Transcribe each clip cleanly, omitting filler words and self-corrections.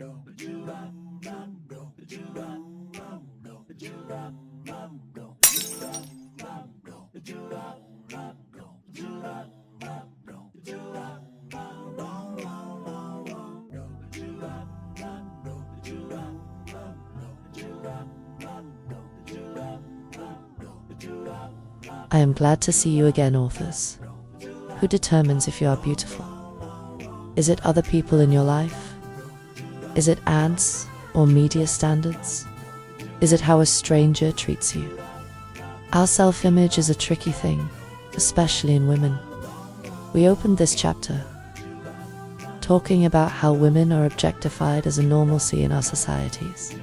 I am glad to see you again, authors. Who determines if you are beautiful? Is it other people in your life? Is it ads or media standards? Is it how a stranger treats you? Our self-image is a tricky thing, especially in women. We opened this chapter talking about how women are objectified as a normalcy in our societies.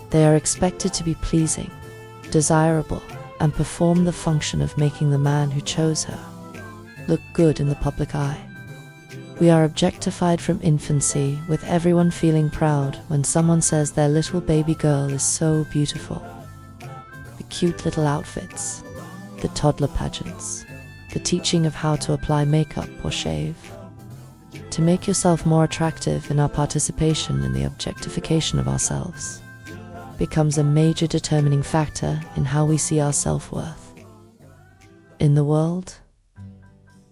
They are expected to be pleasing, desirable, and perform the function of making the man who chose her look good in the public eye. We are objectified from infancy, with everyone feeling proud when someone says their little baby girl is so beautiful. The cute little outfits, the toddler pageants, the teaching of how to apply makeup or shave. To make yourself more attractive in our participation in the objectification of ourselves becomes a major determining factor in how we see our self-worth. In the world,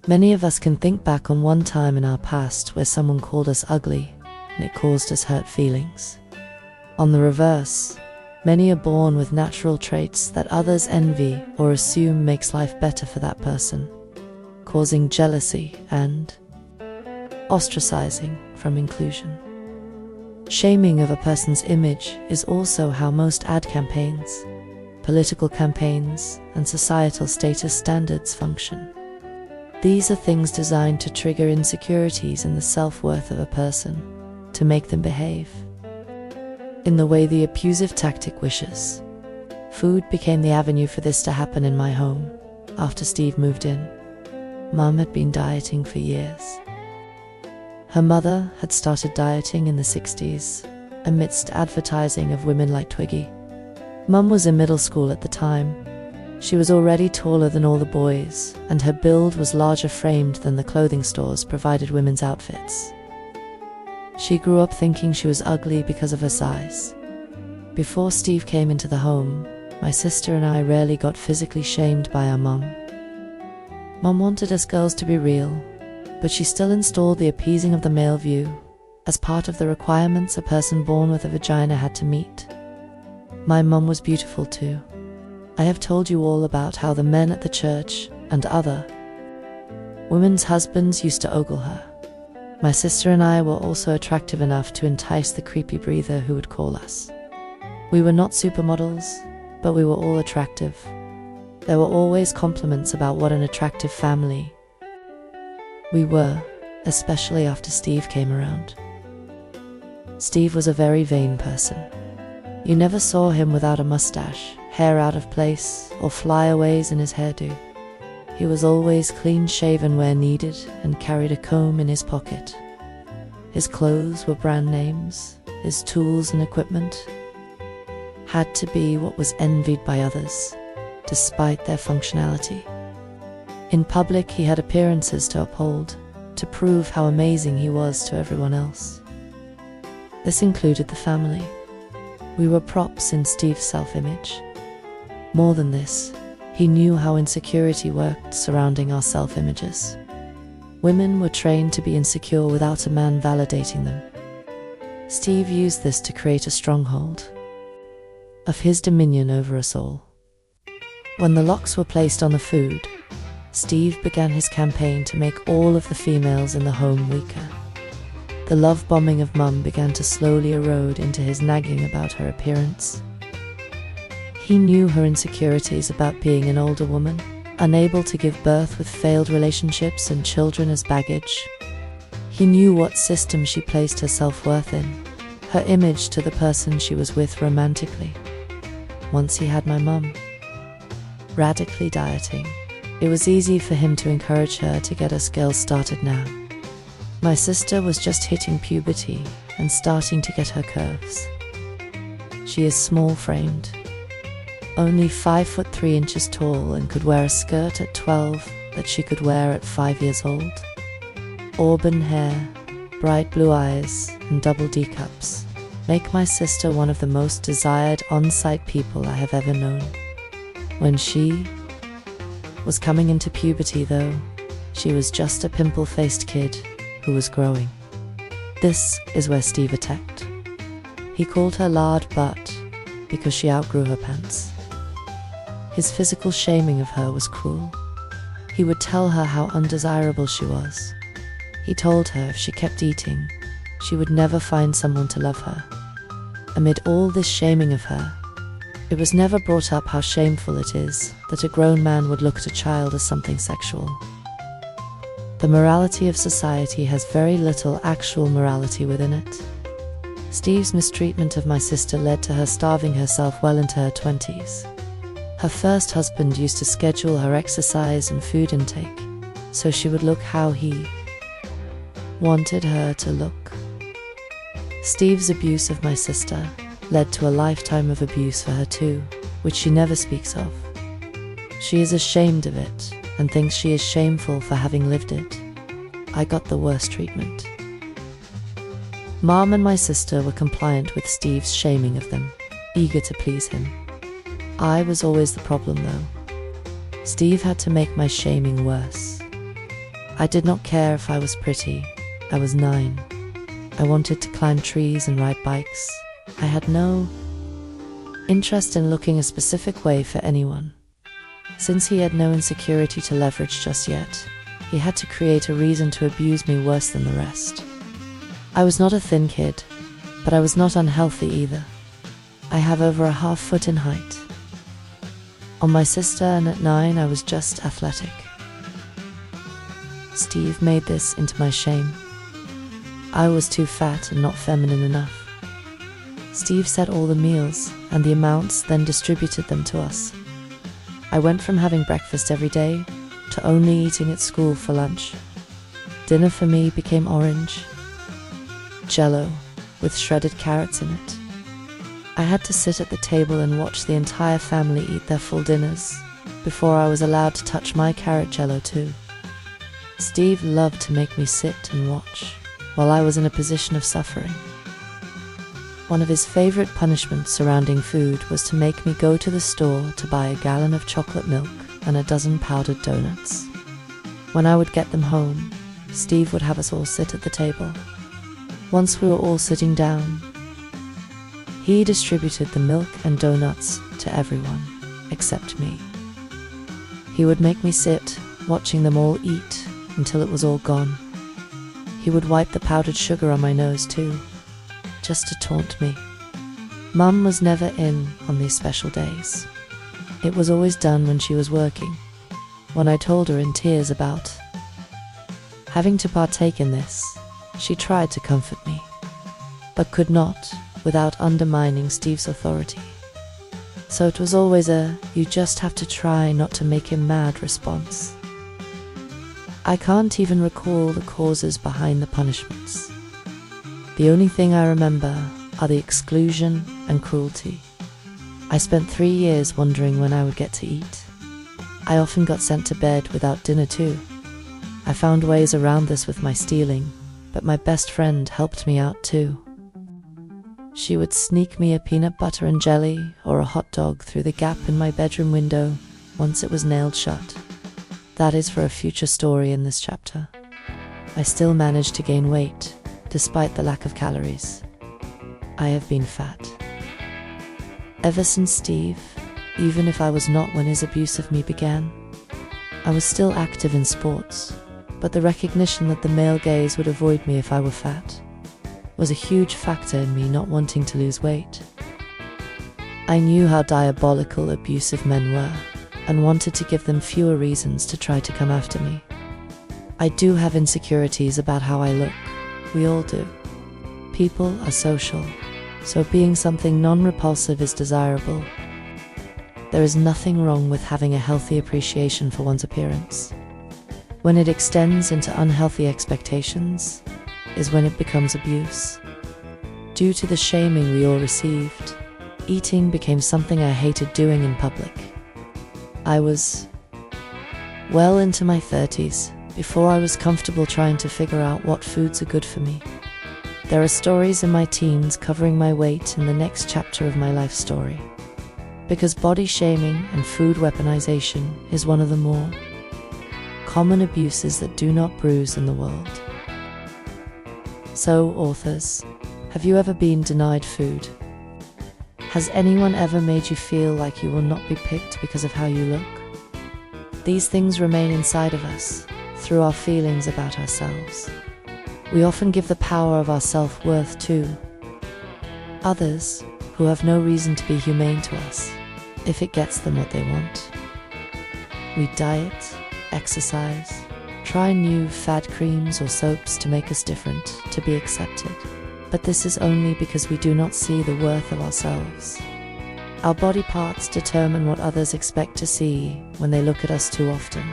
many of us can think back on one time in our past where someone called us ugly and it caused us hurt feelings. On the reverse, many are born with natural traits that others envy or assume makes life better for that person, causing jealousy and ostracizing from inclusion. Shaming of a person's image is also how most ad campaigns, political campaigns, and societal status standards function. These are things designed to trigger insecurities in the self-worth of a person, to make them behave in the way the abusive tactic wishes. Food became the avenue for this to happen in my home. After Steve moved in, Mum had been dieting for years. Her mother had started dieting in the 60s, amidst advertising of women like Twiggy. Mum was in middle school at the time. She was already taller than all the boys, and her build was larger framed than the clothing stores provided women's outfits. She grew up thinking she was ugly because of her size. Before Steve came into the home, my sister and I rarely got physically shamed by our mum. Mum wanted us girls to be real, but she still installed the appeasing of the male view as part of the requirements a person born with a vagina had to meet. My mum was beautiful too. I have told you all about how the men at the church and other women's husbands used to ogle her. My sister and I were also attractive enough to entice the creepy breather who would call us. We were not supermodels, but we were all attractive. There were always compliments about what an attractive family we were, especially after Steve came around. Steve was a very vain person. You never saw him without a mustache, hair out of place, or flyaways in his hairdo. He was always clean-shaven where needed and carried a comb in his pocket. His clothes were brand names. His tools and equipment had to be what was envied by others, despite their functionality. In public, he had appearances to uphold, to prove how amazing he was to everyone else. This included the family. We were props in Steve's self-image. More than this, he knew how insecurity worked surrounding our self-images. Women were trained to be insecure without a man validating them. Steve used this to create a stronghold of his dominion over us all. When the locks were placed on the food, Steve began his campaign to make all of the females in the home weaker. The love bombing of Mum began to slowly erode into his nagging about her appearance. He knew her insecurities about being an older woman, unable to give birth with failed relationships and children as baggage. He knew what system she placed her self-worth in, her image to the person she was with romantically. Once he had my mum radically dieting, it was easy for him to encourage her to get us girls started now. My sister was just hitting puberty and starting to get her curves. She is small-framed, only 5'3" tall, and could wear a skirt at 12 that she could wear at 5 years old. Auburn hair, bright blue eyes, and double D cups make my sister one of the most desired on-site people I have ever known. When she was coming into puberty, though, she was just a pimple-faced kid who was growing. This is where Steve attacked. He called her lard butt because she outgrew her pants. His physical shaming of her was cruel. He would tell her how undesirable she was. He told her if she kept eating, she would never find someone to love her. Amid all this shaming of her, it was never brought up how shameful it is that a grown man would look at a child as something sexual. The morality of society has very little actual morality within it. Steve's mistreatment of my sister led to her starving herself well into her 20s. Her first husband used to schedule her exercise and food intake so she would look how he wanted her to look. Steve's abuse of my sister led to a lifetime of abuse for her too, which she never speaks of. She is ashamed of it and thinks she is shameful for having lived it. I got the worst treatment. Mom and my sister were compliant with Steve's shaming of them, eager to please him. I was always the problem though. Steve had to make my shaming worse. I did not care if I was pretty. I was 9. I wanted to climb trees and ride bikes. I had no interest in looking a specific way for anyone. Since he had no insecurity to leverage just yet, he had to create a reason to abuse me worse than the rest. I was not a thin kid, but I was not unhealthy either. I have over a half foot in height. On my sister and at 9 I was just athletic. Steve made this into my shame. I was too fat and not feminine enough. Steve set all the meals and the amounts, then distributed them to us. I went from having breakfast every day to only eating at school for lunch. Dinner for me became orange Jell-O with shredded carrots in it. I had to sit at the table and watch the entire family eat their full dinners before I was allowed to touch my carrot Jell-O too. Steve loved to make me sit and watch while I was in a position of suffering. One of his favorite punishments surrounding food was to make me go to the store to buy a gallon of chocolate milk and a dozen powdered donuts. When I would get them home, Steve would have us all sit at the table. Once we were all sitting down, he distributed the milk and donuts to everyone, except me. He would make me sit, watching them all eat until it was all gone. He would wipe the powdered sugar on my nose too, just to taunt me. Mum was never in on these special days. It was always done when she was working. When I told her in tears about having to partake in this, she tried to comfort me, but could not without undermining Steve's authority. So it was always a, "you just have to try not to make him mad" response. I can't even recall the causes behind the punishments. The only thing I remember are the exclusion and cruelty. I spent 3 years wondering when I would get to eat. I often got sent to bed without dinner too. I found ways around this with my stealing, but my best friend helped me out too. She would sneak me a peanut butter and jelly or a hot dog through the gap in my bedroom window once it was nailed shut. That is for a future story in this chapter. I still managed to gain weight, despite the lack of calories. I have been fat ever since Steve, even if I was not when his abuse of me began. I was still active in sports, but the recognition that the male gaze would avoid me if I were fat was a huge factor in me not wanting to lose weight. I knew how diabolical abusive men were and wanted to give them fewer reasons to try to come after me. I do have insecurities about how I look. We all do. People are social, so being something non-repulsive is desirable. There is nothing wrong with having a healthy appreciation for one's appearance. When it extends into unhealthy expectations is when it becomes abuse. Due to the shaming we all received, eating became something I hated doing in public. I was well into my 30s before I was comfortable trying to figure out what foods are good for me. There are stories in my teens covering my weight in the next chapter of my life story. Because body shaming and food weaponization is one of the more common abuses that do not bruise in the world. So, authors, have you ever been denied food? Has anyone ever made you feel like you will not be picked because of how you look? These things remain inside of us, through our feelings about ourselves. We often give the power of our self-worth to others who have no reason to be humane to us if it gets them what they want. We diet, exercise, try new fad creams or soaps to make us different, to be accepted. But this is only because we do not see the worth of ourselves. Our body parts determine what others expect to see when they look at us too often.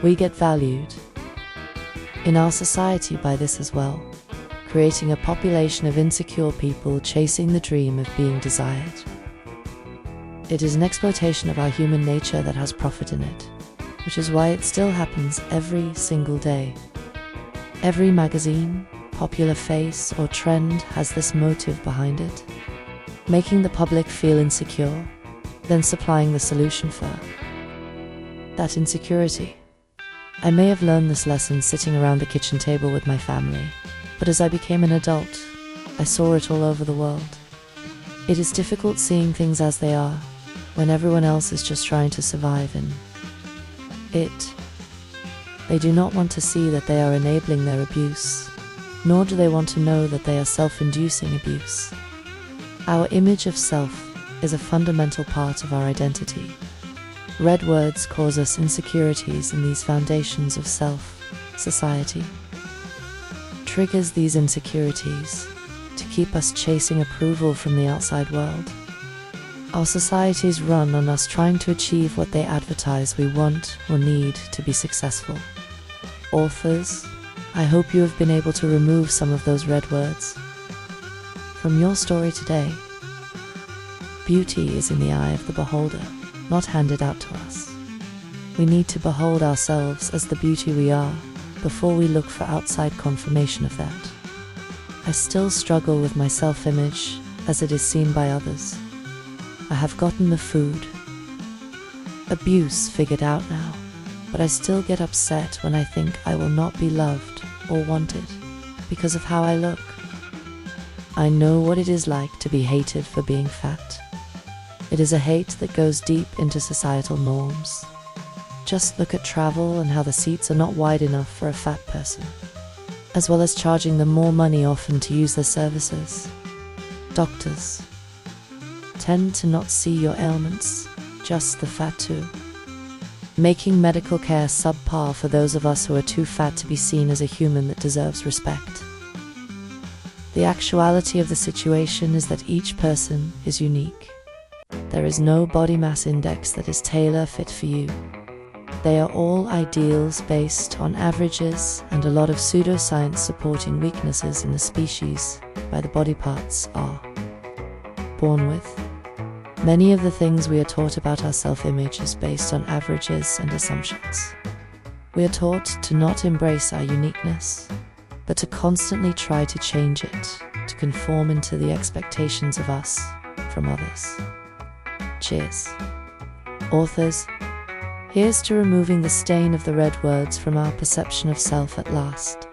We get valued in our society by this as well, creating a population of insecure people chasing the dream of being desired. It is an exploitation of our human nature that has profit in it, which is why it still happens every single day. Every magazine, popular face, or trend has this motive behind it, making the public feel insecure, then supplying the solution for that insecurity. I may have learned this lesson sitting around the kitchen table with my family, but as I became an adult, I saw it all over the world. It is difficult seeing things as they are, when everyone else is just trying to survive in it. They do not want to see that they are enabling their abuse, nor do they want to know that they are self-inducing abuse. Our image of self is a fundamental part of our identity. Red words cause us insecurities in these foundations of self. Society triggers these insecurities to keep us chasing approval from the outside world. Our societies run on us trying to achieve what they advertise we want or need to be successful. Authors, I hope you have been able to remove some of those red words from your story today. Beauty is in the eye of the beholder, not handed out to us. We need to behold ourselves as the beauty we are before we look for outside confirmation of that. I still struggle with my self-image as it is seen by others. I have gotten the food abuse figured out now, but I still get upset when I think I will not be loved or wanted because of how I look. I know what it is like to be hated for being fat. It is a hate that goes deep into societal norms. Just look at travel and how the seats are not wide enough for a fat person, as well as charging them more money often to use their services. Doctors tend to not see your ailments, just the fat too, making medical care subpar for those of us who are too fat to be seen as a human that deserves respect. The actuality of the situation is that each person is unique. There is no body mass index that is tailor-fit for you. They are all ideals based on averages and a lot of pseudoscience supporting weaknesses in the species by the body parts are born with. Many of the things we are taught about our self-image is based on averages and assumptions. We are taught to not embrace our uniqueness, but to constantly try to change it, to conform into the expectations of us from others. Cheers. Authors, here's to removing the stain of the red words from our perception of self at last.